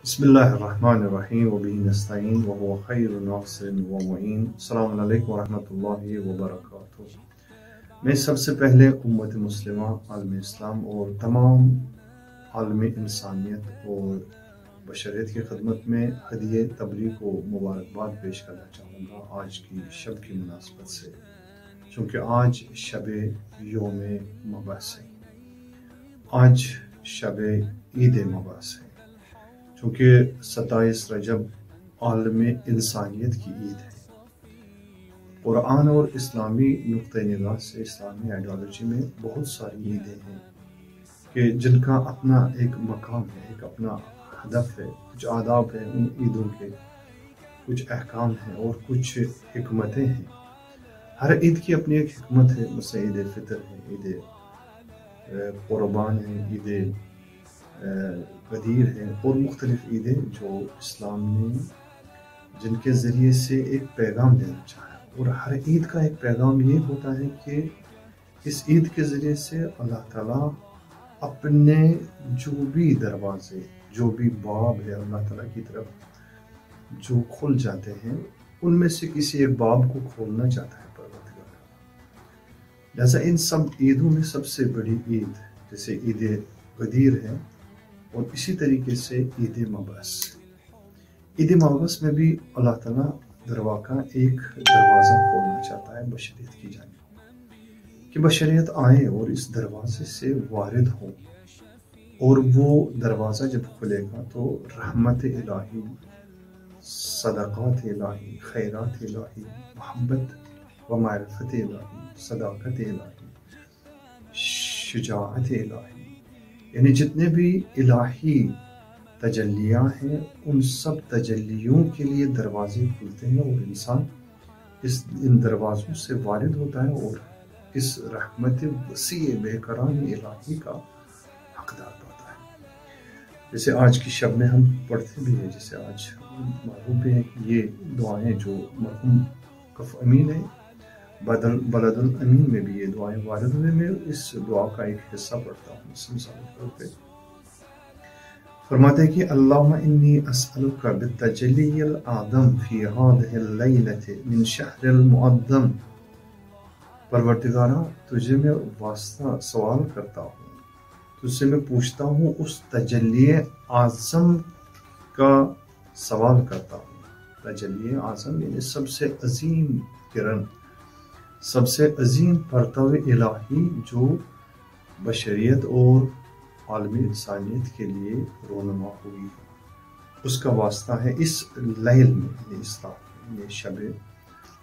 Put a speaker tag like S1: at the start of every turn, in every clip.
S1: بسم اللہ الرحمن الرحیم وبہ نستعین وهو خیر ناصر ومعین۔ السلام علیکم ورحمۃ اللہ وبرکاتہ۔ میں سب سے پہلے امت مسلمہ، عالم اسلام اور تمام عالم انسانیت اور بشریت کی خدمت میں ہدیہ تبریک و مبارکباد پیش کرنا چاہوں گا آج کی شب کی مناسبت سے، چونکہ آج شب یوم مبعث ہے، آج شب عید مبعث ہے، چونکہ 27 رجب عالم انسانیت کی عید ہے۔ قرآن اور اسلامی نقطہ نگاہ سے اسلامی آئیڈیالوجی میں بہت ساری عیدیں ہیں کہ جن کا اپنا ایک مقام ہے، ایک اپنا ہدف ہے، کچھ آداب ہیں ان عیدوں کے، کچھ احکام ہیں اور کچھ حکمتیں ہیں۔ ہر عید کی اپنی ایک حکمت ہے، مثلا عید فطر ہے، عید قربان ہے، عید غدیر ہے اور مختلف عیدیں جو اسلام نے جن کے ذریعے سے ایک پیغام دینا چاہا ہے۔ اور ہر عید کا ایک پیغام یہ ہوتا ہے کہ اس عید کے ذریعے سے اللہ تعالیٰ اپنے جو بھی دروازے، جو بھی باب ہے اللہ تعالیٰ کی طرف جو کھل جاتے ہیں، ان میں سے کسی ایک باب کو کھولنا چاہتا ہے پروردگار۔ لہذا ان سب عیدوں میں سب سے بڑی عید جیسے عید غدیر ہے اور اسی طریقے سے عید مبعث۔ عید مبعث میں بھی اللہ تعالیٰ کا ایک دروازہ کھولنا چاہتا ہے بشریت کی جانب، کہ بشریت آئے اور اس دروازے سے وارد ہو، اور وہ دروازہ جب کھلے گا تو رحمت الہی، صدقات الہی، خیرات الہی، محبت و معرفت الہی، صداقت الہی، شجاعت الہی، یعنی جتنے بھی الہی تجلیاں ہیں ان سب تجلیوں کے لیے دروازے کھلتے ہیں اور انسان ان دروازوں سے وارد ہوتا ہے اور اس رحمت وسیع بے کران الہی کا حقدار پاتا ہے۔ جیسے آج کی شب میں ہم پڑھتے بھی ہیں، جیسے آج معلوم بھی ہے کہ یہ دعائیں جو مرحوم کف امین ہے بلد الامین میں بھی یہ دعائیں وارد ہوئے، میں اس دعا کا ایک حصہ پڑھتا ہوں مثال کے طور پہ۔ فرماتے ہیں کہ اللہم انی اسألک بالتجلی الاعظم فی ہذہ اللیلۃ من شہر المعظم، پروردگارا تجھے میں واسطہ سوال کرتا ہوں، تجھ سے میں پوچھتا ہوں، اس تجلی اعظم کا سوال کرتا ہوں۔ تجلی اعظم یعنی سب سے عظیم کرن، سب سے عظیم پرتو الہی جو بشریت اور عالم انسانیت کے لیے رونما ہوئی ہے، اس کا واسطہ ہے اس لیل میں، یعنی اس رات میں، شب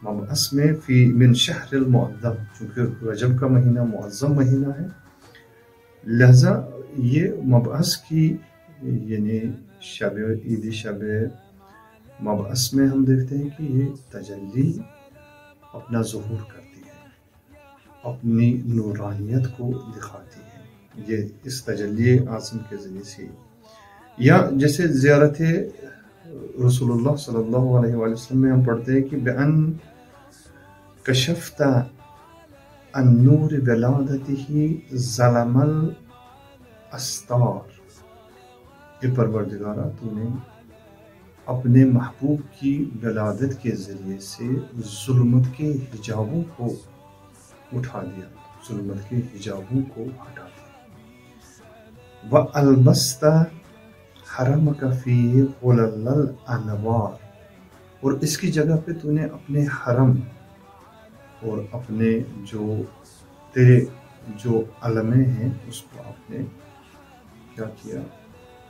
S1: مبعث میں، فی من شہر المعظم، چونکہ رجب کا مہینہ معظم مہینہ ہے، لہذا یہ مبعث کی یعنی شب عید شب مبعث میں ہم دیکھتے ہیں کہ یہ تجلی اپنا ظہور کرتی ہے، اپنی نورانیت کو دکھاتی ہے، یہ اس تجلی اعظم کے ذریعے سے۔ یا جیسے زیارت رسول اللہ صلی اللہ علیہ وآلہ وسلم میں ہم پڑھتے ہیں کہ بأن کشفت عن نور ولادتہ ظلم الاستار، اے پروردگارہ تو نے اپنے محبوب کی ولادت کے ذریعے سے ظلمت کے حجابوں کو اٹھا دیا، ظلمت کے حجابوں کو ہٹا دیا۔ وَأَلْبَسْتَ حَرَمَكَ فِيهِ حُلَلَ الْأَنْوَارِ، اور اس کی جگہ پہ تو نے اپنے حرم اور اپنے جو تیرے جو علمیں ہیں اس کو آپ نے کیا کیا،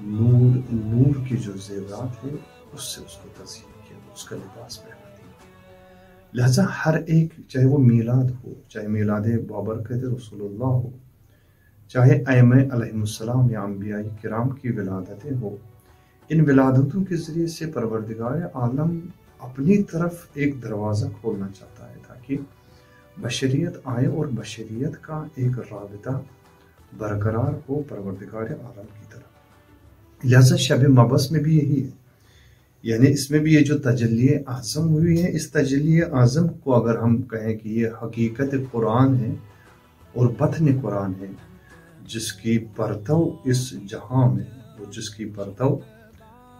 S1: نور کی جو زیورات ہے اس سے اس کو تزئین کیا، اس کا لباس پہنا دیا۔ لہذا ہر ایک، چاہے وہ میلاد ہو، چاہے میلاد بابرکت رسول اللہ ہو، چاہے ائمہ علیہم السلام یا انبیاء کرام کی ولادتیں ہو، ان ولادتوں کے ذریعے سے پروردگار عالم اپنی طرف ایک دروازہ کھولنا چاہتا ہے تاکہ بشریت آئے اور بشریت کا ایک رابطہ برقرار ہو پروردگار عالم کی طرف۔ لہذا شب مبعث میں بھی یہی ہے، یعنی اس میں بھی یہ جو تجلی اعظم ہوئی ہے، اس تجلی اعظم کو اگر ہم کہیں کہ یہ حقیقت قرآن ہے اور بطن قرآن ہے، جس کی پرتو اس جہاں میں، وہ جس کی پرتو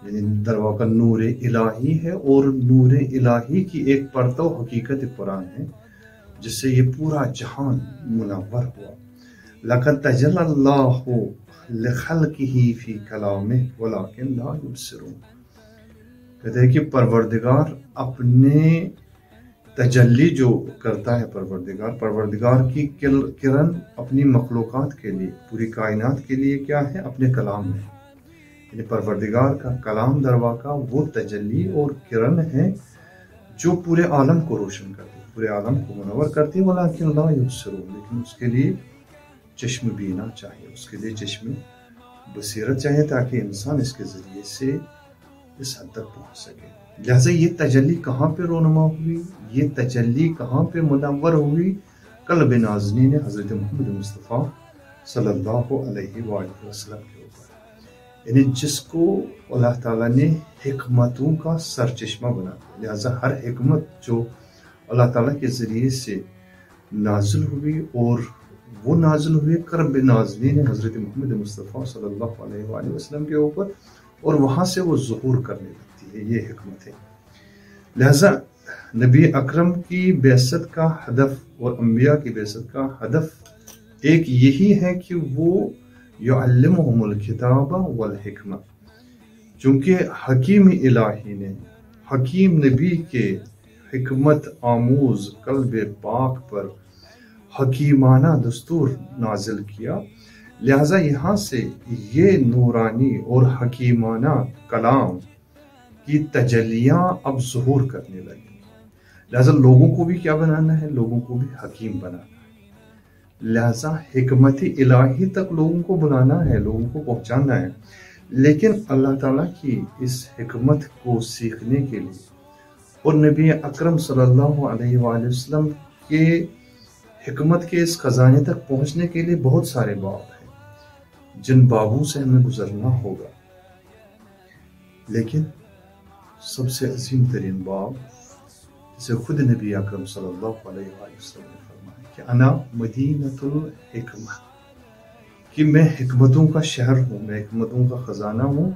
S1: یعنی درواقع نور الہی ہے، اور نور الہی کی ایک پرتو حقیقت قرآن ہے جس سے یہ پورا جہان منور ہوا۔ لَقَدْ تَجَلَّى اللَّهُ لِخَلْقِهِ فِي كَلَامِهِ وَلَكِنْ لَا يُبْصِرُونَ۔ کہتے ہیں کہ پروردگار اپنے تجلی جو کرتا ہے، پروردگار کی کرن اپنی مخلوقات کے لیے، پوری کائنات کے لیے کیا ہے؟ اپنے کلام میں، یعنی پروردگار کا کلام در واقع وہ تجلی اور کرن ہے جو پورے عالم کو روشن کرتی، پورے عالم کو منور کرتی۔ وَلَكِنْ لَا يُبْصِرُونَ، لیکن اس کے لیے چشم بینا چاہیے، اس کے لیے چشم بصیرت چاہیے تاکہ انسان اس کے ذریعے سے اس حد تک پہنچ سکے۔ لہذا یہ تجلی کہاں پہ رونما ہوئی، یہ تجلی کہاں پہ منور ہوئی؟ قلب نازنین حضرت محمد مصطفیٰ صلی اللہ علیہ وآلہ وسلم کے اوپر، یعنی جس کو اللہ تعالیٰ نے حکمتوں کا سرچشمہ بنا دیا۔ لہذا ہر حکمت جو اللہ تعالیٰ کے ذریعے سے نازل ہوئی، اور وہ نازل ہوئی قلب نازنین حضرت محمد مصطفیٰ صلی اللہ علیہ وآلہ وسلم کے اوپر، اور وہاں سے وہ ظہور کرنے لگتی ہے، یہ حکمت ہے۔ لہذا نبی اکرم کی بعثت کا ہدف اور انبیاء کی بعثت کا ہدف ایک یہی ہے کہ وہ یعلمہم الکتاب والحکمہ، چونکہ حکیم الہی نے حکیم نبی کے حکمت آموز قلب پاک پر حکیمانہ دستور نازل کیا، لہذا یہاں سے یہ نورانی اور حکیمانہ کلام کی تجلیاں اب ظہور کرنے لگی۔ لہذا لوگوں کو بھی کیا بنانا ہے؟ لوگوں کو بھی حکیم بنانا ہے۔ لہذا حکمت الہی تک لوگوں کو بلانا ہے، لوگوں کو پہنچانا ہے، لیکن اللہ تعالیٰ کی اس حکمت کو سیکھنے کے لیے اور نبی اکرم صلی اللہ علیہ وآلہ وسلم کے حکمت کے اس خزانے تک پہنچنے کے لیے بہت سارے باب ہیں جن بابوں سے ہمیں گزرنا ہوگا، لیکن سب سے عظیم ترین باب جسے خود نبی اکرم صلی اللہ علیہ وآلہ وسلم نے فرمایا کہ انا مدینۃ الحکمہ، کہ میں حکمتوں کا شہر ہوں، میں حکمتوں کا خزانہ ہوں،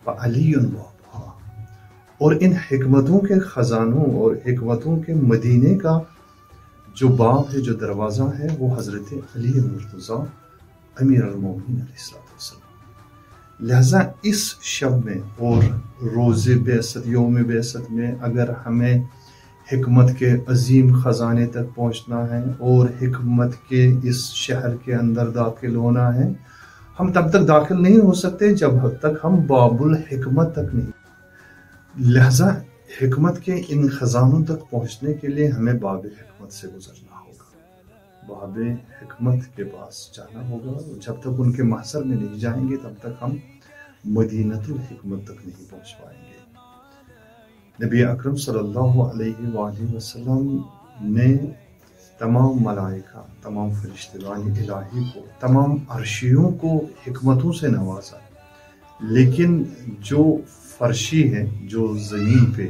S1: وعلی بابھا، اور ان حکمتوں کے خزانوں اور حکمتوں کے مدینے کا جو باب ہے، جو دروازہ ہے، وہ حضرت علی مرتضیٰ امیر المومنین علیہ السلام۔ لہذا اس شب میں اور روز بعثت، یوم بعثت میں اگر ہمیں حکمت کے عظیم خزانے تک پہنچنا ہے اور حکمت کے اس شہر کے اندر داخل ہونا ہے، ہم تب تک داخل نہیں ہو سکتے جب تک ہم باب الحکمت تک نہیں۔ لہذا حکمت کے ان خزانوں تک پہنچنے کے لیے ہمیں باب حکمت سے گزرنا ہوگا، باب حکمت کے پاس جانا ہوگا، اور جب تک ان کے محضر میں نہیں جائیں گے تب تک ہم مدینۃ الحکمت تک نہیں پہنچ پائیں گے۔ نبی اکرم صلی اللہ علیہ وآلہ وسلم نے تمام ملائکہ، تمام فرشتگان الہی کو، تمام عرشیوں کو حکمتوں سے نوازا، لیکن جو فرشی ہیں، جو زمین پہ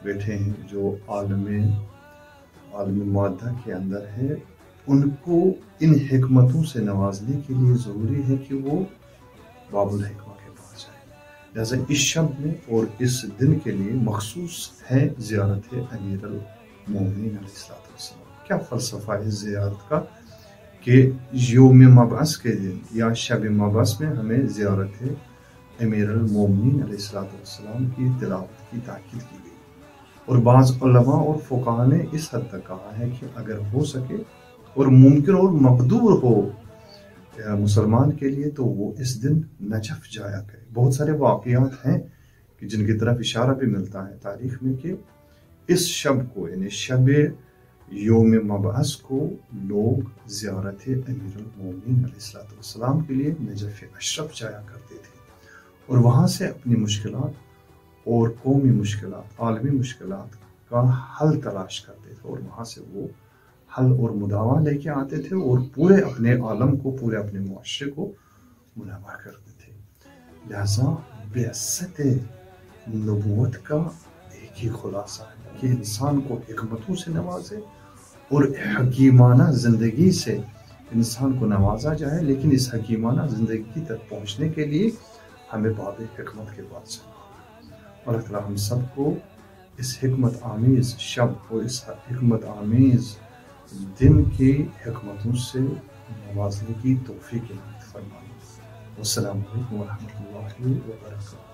S1: بیٹھے ہیں، جو عالم مادہ کے اندر ہے، ان کو ان حکمتوں سے نوازنے کے لیے ضروری ہے کہ وہ باب الحکمہ کے پاس جائیں۔ لہذا اس شب میں اور اس دن کے لیے مخصوص ہے زیارت امیر المومنین علیہ السلام۔ کیا فلسفہ ہے زیارت کا کہ یوم مبعث کے دن یا شب مبعث میں ہمیں زیارت امیر المومنین علیہ السلام کی تلاوت کی تاکید کی گئی، اور بعض علماء اور فقہاء نے اس حد تک کہا ہے کہ اگر ہو سکے اور ممکن اور مقدور ہو مسلمان کے لیے تو وہ اس دن نجف جایا کرے۔ بہت سارے واقعات ہیں کہ جن کی طرف اشارہ بھی ملتا ہے تاریخ میں کہ اس شب کو، یعنی شب یوم مبعث کو، لوگ زیارت امیر المومنین علیہ السلام کے لیے نجف اشرف جایا کرتے تھے، اور وہاں سے اپنی مشکلات اور قومی مشکلات، عالمی مشکلات کا حل تلاش کرتے تھے، اور وہاں سے وہ حل اور مداوا لے کے آتے تھے اور پورے اپنے عالم کو، پورے اپنے معاشرے کو منور کرتے تھے۔ لہذا بعثت نبوت کا ایک ہی خلاصہ ہے کہ انسان کو حکمتوں سے نوازے اور حکیمانہ زندگی سے انسان کو نوازا جائے، لیکن اس حکیمانہ زندگی تک پہنچنے کے لیے ہمیں باب حکمت کے بعد سے اللہ تعالیٰ ہم سب کو اس حکمت آمیز شب اور اس حکمت آمیز دن کی حکمتوں سے نوازنے کی توفیق عنایت فرمائے۔ والسلام علیکم ورحمۃ اللہ وبرکاتہ۔